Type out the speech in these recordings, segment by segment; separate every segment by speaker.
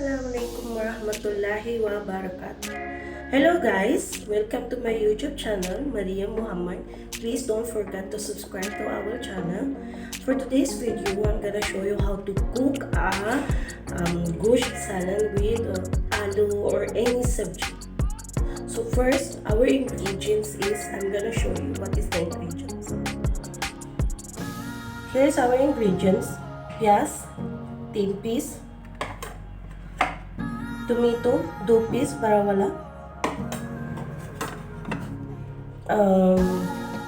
Speaker 1: Assalamualaikum warahmatullahi wabarakatuh. Hello guys, welcome to my YouTube channel, Maria Muhammad. Please don't forget to subscribe to our channel. For today's video, I'm gonna show you how to cook a gosh salad with aloo or any sabji. So first, our ingredients is, I'm gonna show you what is the ingredients. Here's our ingredients: piyaz, 3 piece, tomato 2 piece para wala,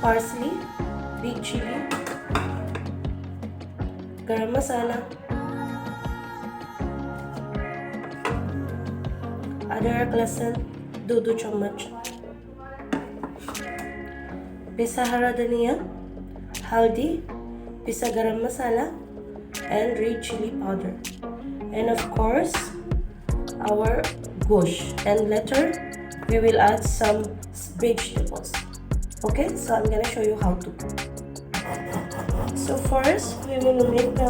Speaker 1: parsley, big chili, garam masala, अदरक लहसुन 2 चम्मच, पिसा हरा धनिया, हल्दी, पिसा garam masala, and red chili powder, and of course our gosh, and later we will add some vegetables. Okay, so I'm gonna show you how to cook. So first we will make the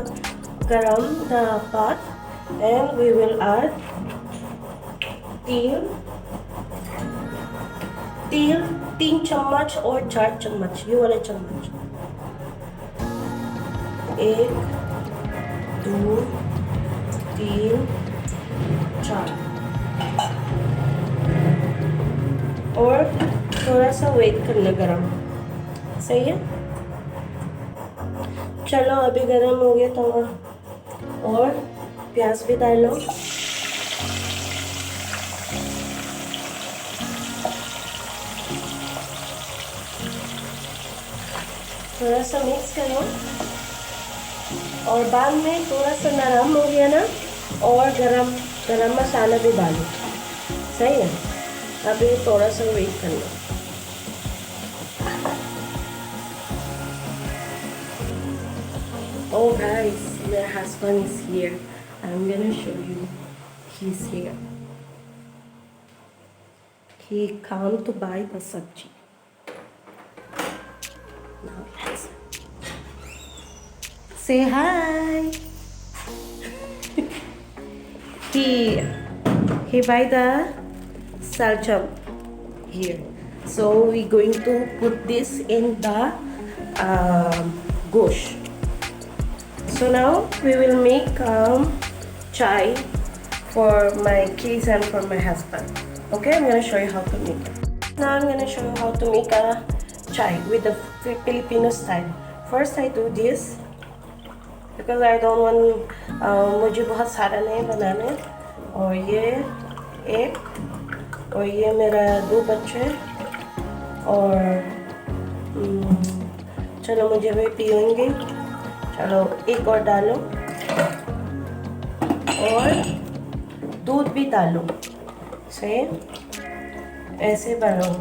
Speaker 1: pot, and we will add तेल 3 चम्मच और 4 चम्मच, ये वाले चम्मच, 1 2 3 4, और थोड़ा सा वेट करना गरम, सही है। चलो अभी गरम हो गया तवा, और प्याज भी डालो, थोड़ा सा मिक्स करो, और बाद में थोड़ा सा नरम हो गया ना, और गरम मसाला भी डालो, सही है। अभी थोड़ा सा वेट करना। Oh guys, my husband is here. I'm gonna show you. He's here. He come to buy the sabji. Now let's say hi. He buy the salcham here, so we going to put this in the gosh. So now we will make chai for my kids and for my husband. Okay, I'm gonna show you how to make it. Now I'm gonna show you how to make a chai with the Filipino style. First I do this because I don't want मुझे बहुत सारा नहीं बनाना है, और ये एक, और ये मेरा 2 बच्चे, और चलो मुझे भी पियेंगे, चलो एक और डालो, और दूध भी डालो, सही। ऐसे बनाओ,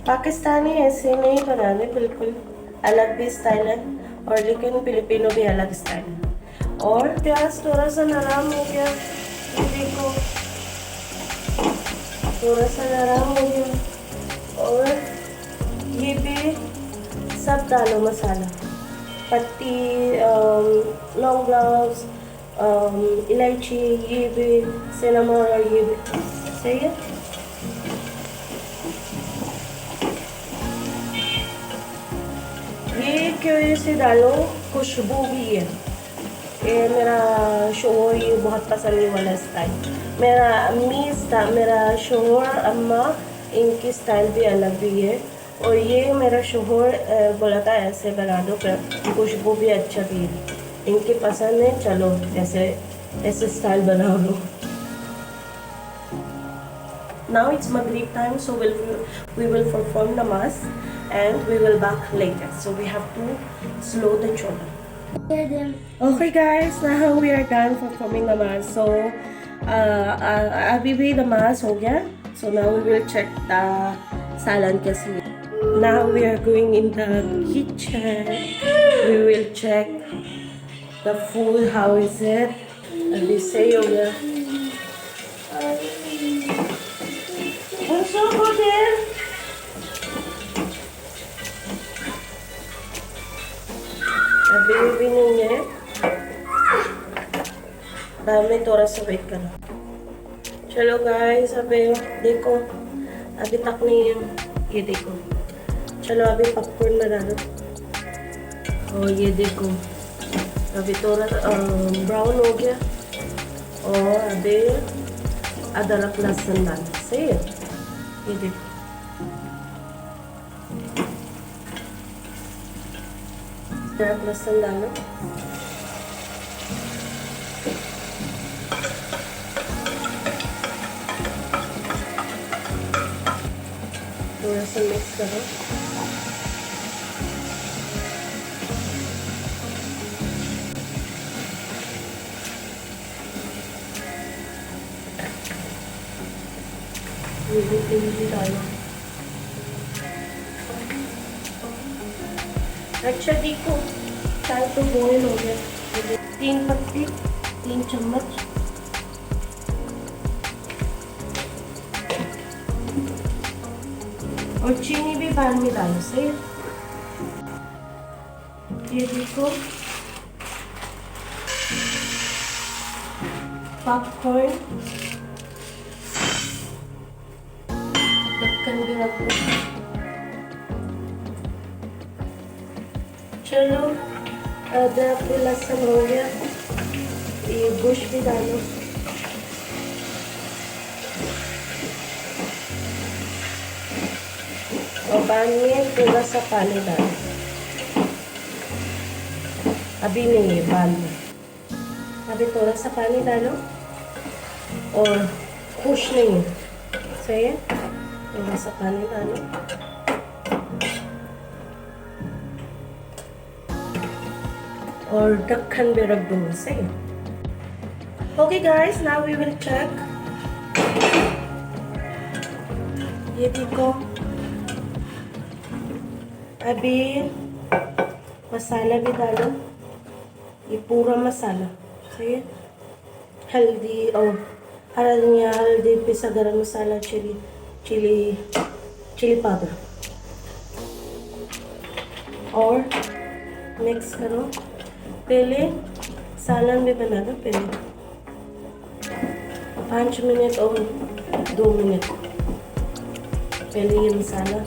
Speaker 1: पाकिस्तानी ऐसे नहीं बनाने, बिल्कुल अलग भी स्टाइल है, और लेकिन फिलिपिनो भी अलग स्टाइल है। और प्याज थोड़ा सा नरम हो गया, ये देखो थोड़ा सा नरम हो गया, और ये भी सब डालो मसाला, पत्ती, लौंग ग्लास, इलायची, ये भी सिनेमन, और ये भी, सही है। ये क्यों से डालो, खुशबू भी है, ये मेरा शोहर ये बहुत पसंद वाला स्टाइल, मेरा मेरा शोहर अम्मा इनकी स्टाइल भी अलग भी है, और ये मेरा शोहर बोला था ऐसे बना दो, खुशबू भी अच्छा भी है, इनकी पसंद है, चलो ऐसे स्टाइल बना लो। Now it's Maghrib time, so we will perform namaz, and we will back later, so we have to slow the children. Okay guys, now we are done performing namaz, so अभी भी नमाज हो गया, so now we will check the salad कैसी है. Now we are going in the kitchen, we will check the food, how is it, अभी सही हो गया। So good there. अभी भी नहीं है, बाद में थोड़ा सा वेट करना। चलो गाइस, अभी देखो, अभी तक नहीं है, ये देखो। चलो अभी पॉपकॉर्न में डालो, और ये देखो अभी थोड़ा ब्राउन हो गया। और अभी अदरक लहसुन डालो, सही है। ये देखो, अदरक लहसुन डालो। थोड़ा सा मिक्स करो। ये भी तेल भी डालो। अच्छा देखो, चाय तो बॉईल हो गया। 3 पत्ती, 3 चम्मच। और चीनी भी बाद में डालो, सही। ये देखो पॉपकॉर्न, ढक्कन भी रख दो। चलो अदरक लहसुन हो गया, ये गोश्त भी डालो। और बाद में थोड़ा सा पानी डालो। अभी नहीं है, बाद में। अभी थोड़ा सा पानी डालो, और खुश नहीं है, सही है। थोड़ा सा पानी डालो, और ढक्कन भी रख दूंगी, सही। Okay guys, now we will check. ये देखो, अभी मसाला भी डालो, ये पूरा मसाला, सही है। हल्दी और हरा धनिया, हल्दी, पिसा गरम मसाला, चिली पाउडर, और मिक्स करो। पहले सालन भी बना दो, पहले 5 मिनट और 2 मिनट पहले ये मसाला।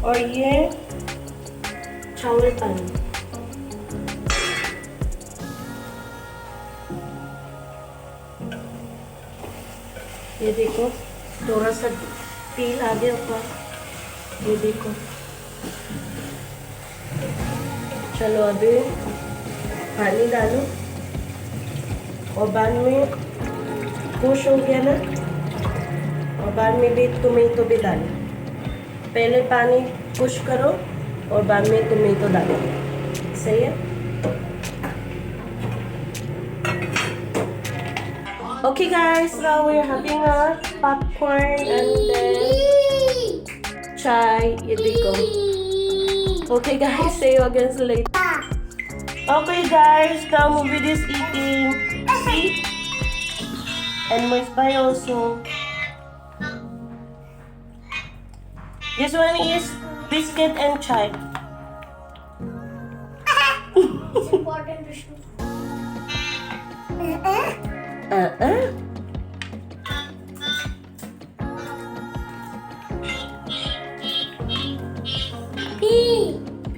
Speaker 1: और ये चावल पानी, ये देखो थोड़ा सा तेल आ गया ऊपर, ये देखो। चलो अभी पानी डालो, और बाद में खुश हो गया ना, और बाद में भी टोमेटो भी डालो। पहले पानी पुश करो, और बाद में टोमेटो डालो, सही है। Okay guys, now we're having a popcorn and then chai. ये देखो। Okay guys, see you again later. Okay guys, now movie is eating. See? And Moise Bai also. This one is biscuit and chai.
Speaker 2: It's important to show. P.
Speaker 1: P.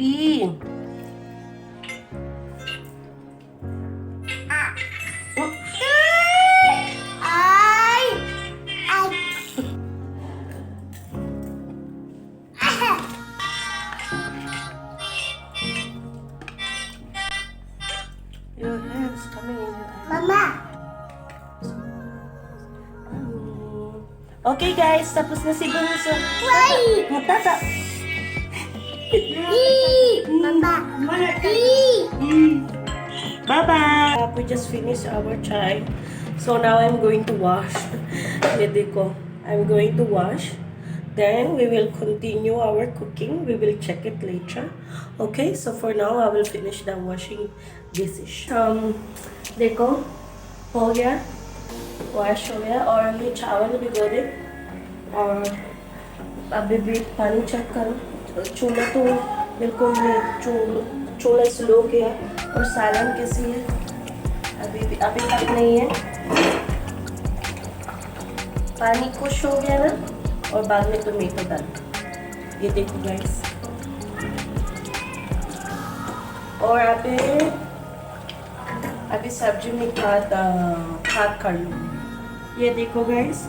Speaker 1: Your hair is coming in your eye.
Speaker 2: Mama.
Speaker 1: Okay guys, tapos na si Bunso.
Speaker 2: Why?
Speaker 1: Matata.
Speaker 2: Mama.
Speaker 1: Bye-bye. We just finished our chai. So now I'm going to wash. Ye dekho. I'm going to wash. Then we will continue our cooking. We will check it later. Okay, so for now I will finish the washing this dish. देखो हो गया, wash हो गया, और ये चावल भिगो दे। और अभी भी पानी चेक करो, चूल्हा तो बिल्कुल चूल्हा स्लो किया। और सालन कैसी है? अभी तक नहीं है। पानी खुश हो गया ना, और बाद में टोमेटो डाल। ये देखो गाइस। और अभी सब्जी में खाद कर लूँ। ये देखो गाइस,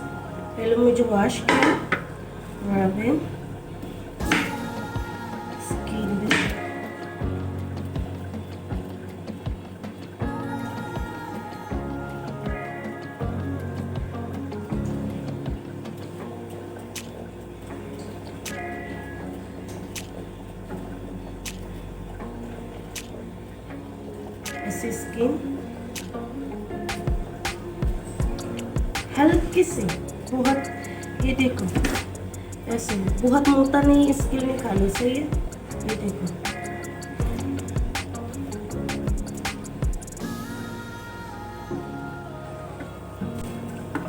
Speaker 1: पहले मुझे वॉश किया और अभी ऐसे स्किन हल्की से, बहुत, ये देखो ऐसे, बहुत मोटा नहीं स्किन निकालो। सही है? ये देखो।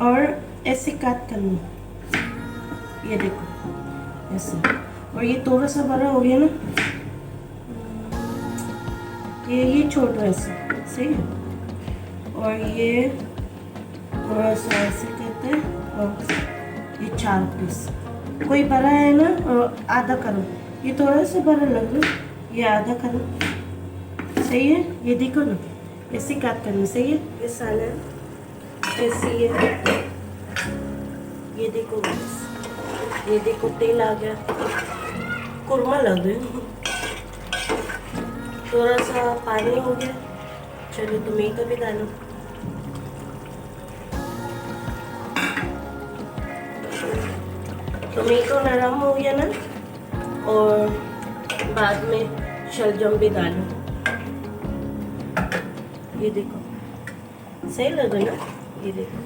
Speaker 1: और ऐसे काट करना। ये देखो ऐसे। और ये थोड़ा सा बड़ा हो गया ना, ये छोटा ऐसे। सही है? और ये थोड़ा सा ऐसे करते हैं। और ये 4 पीस। कोई बड़ा है ना, और आधा करो। ये थोड़ा सा बड़ा लग रहा है, ये आधा करो। सही है? ये देखो ना, ऐसे काट करना। सही है? ये सालन ऐसे है। ये देखो, ये देखो तेल आ गया, कुरमा लग रहा है। थोड़ा सा पानी हो गया। चलो टोमेटो भी डालो। टोमेटो नरम हो गया ना, और बाद में शलजम भी डालो। ये देखो, सही लगा ना? ये देखो।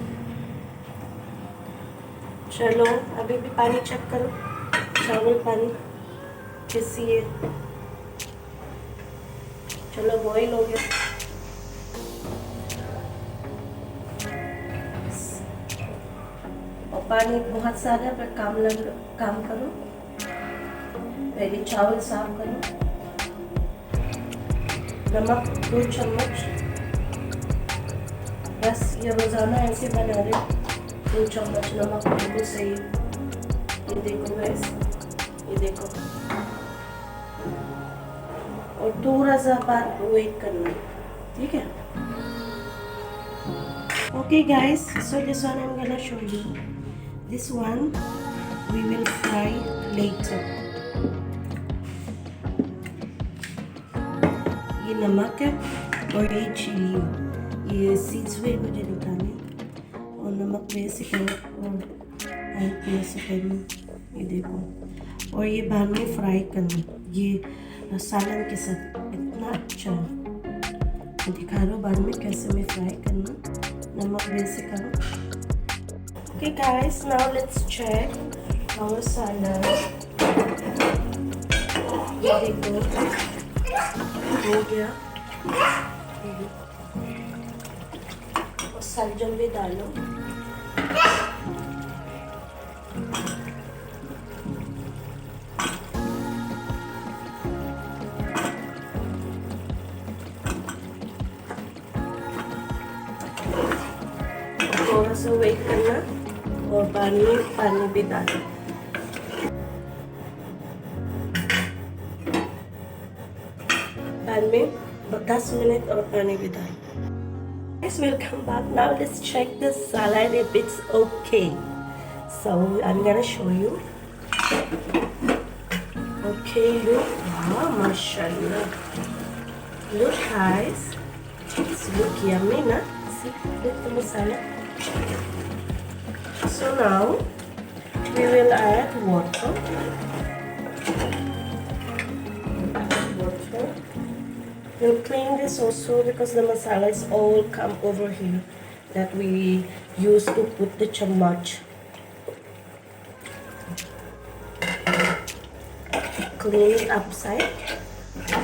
Speaker 1: चलो अभी भी पानी चेक करो, चावल पानी कैसी है। चलो बॉईल हो गया। और पानी बहुत सारा पर काम करो। पहले चावल साफ करो। नमक 2 चम्मच, बस ये रोजाना ऐसे बना रहे। 2 चम्मच नमक बिल्कुल सही। ये देखो गैस, ये देखो। और थोड़ा सा बाद वेट करना, ठीक है? Okay guys, so this one I'm gonna show you. This one we will fry later. ये नमक है और ये चिली है। ये सीड्स भी मुझे निकाले, और नमक में से करो और हल्के से करो। ये देखो। और ये बाद में फ्राई करना, ये सालन के साथ इतना अच्छा है। मैं दिखा रहा हूँ बाद में कैसे मैं फ्राई करना। नमक वैसे करो। Okay guys, now let's check our salad. ये देखो हो गया। और सलजम भी डालो। थोड़ा सा वेट करना, और बाद में पानी भी डालो। बाद में 10 मिनट और पानी भी डालो। Guys, welcome back. Now let's check the salad if it's okay. So I'm gonna show you. Okay, look. Wow, mashallah. Look guys, it's look yummy, na? See, look the masala. So now we will add water. We'll clean this also because the masalas all come over here that we use to put the chammach. Clean it upside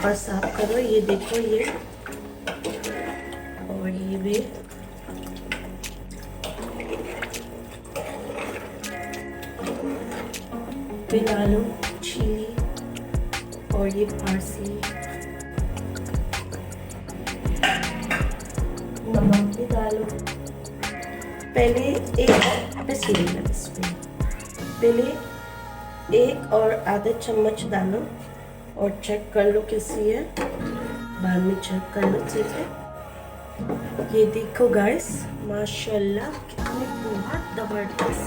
Speaker 1: और साफ करो। ये देखो, ये और ये भी। डालो चिली और ये पारसी, नमक भी डालो। पहले एक और आधा चम्मच डालो और चेक कर लो कैसी है, बाद में चेक कर लो चीज़ें। ये देखो गाइस, माशाल्लाह कितनी बहुत जबरदस्त।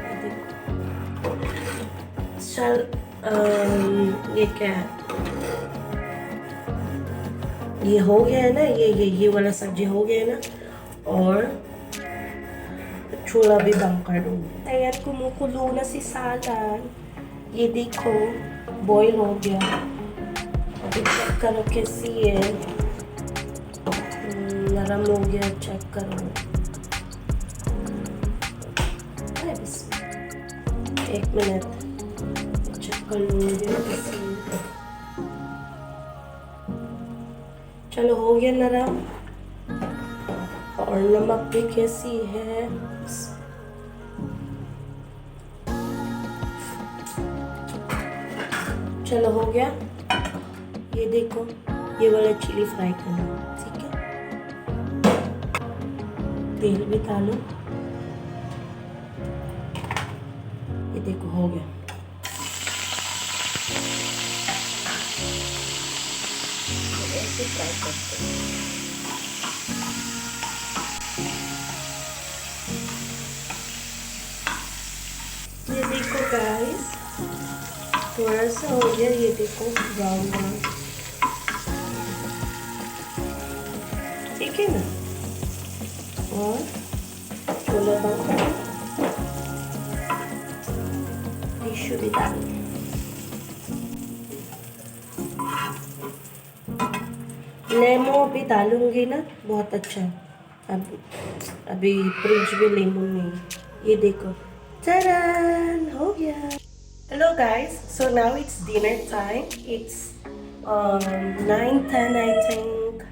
Speaker 1: ये देखो, चल ये क्या है, ये हो गया है ना, ये वाला सब्जी हो गया है ना, और छोला भी बंद कर दूँगी। तैयार kumukulo na si salad। ये देखो बॉईल हो गया, अभी चेक करो कैसी है। नरम हो गया, चेक करो। अरे बिस्मिल्लाह, 1 मिनट चेक कर लूँगी कैसी है। चलो हो गया नरम, और नमक भी कैसी है। चलो हो गया। ये देखो, ये वाला चिली फ्राई करना, ठीक है। तेल भी डालो, ये देखो हो गया। ऐसे फ्राई करते हैं। ये देखो गाइस, थोड़ा सा हो गया, ये देखो ब्राउन ब्राउन, ठीक है ना। और छोला डाल, टिश्यू भी डाल, लेमो भी डालूंगी ना, बहुत अच्छा। अभी फ्रिज में लेमन नहीं है। ये देखो, चलन हो गया। Hello guys, so now it's dinner time. It's 9:10 I think.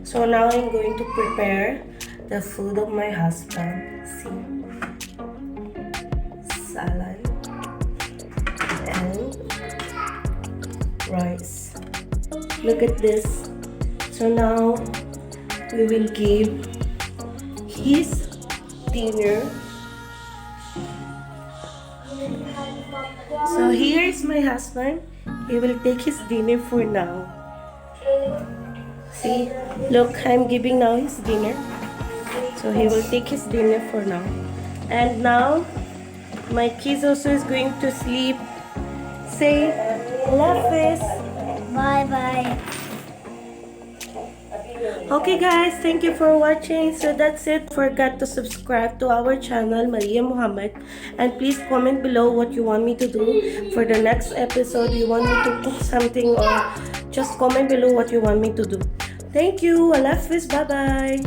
Speaker 1: So now I'm going to prepare the food of my husband. See, salad and rice. Look at this. So now we will give his dinner. So here is my husband. He will take his dinner for now. See, look, I'm giving now his dinner. So he will take his dinner for now. And now my kids also is going to sleep. Say, love face.
Speaker 2: Bye bye.
Speaker 1: Okay guys, thank you for watching. So that's it. Forget to subscribe to our channel, Maria Muhammad, and please comment below what you want me to do for the next episode. You want me to cook something, or just comment below what you want me to do. Thank you. Allah Hafiz. Bye bye.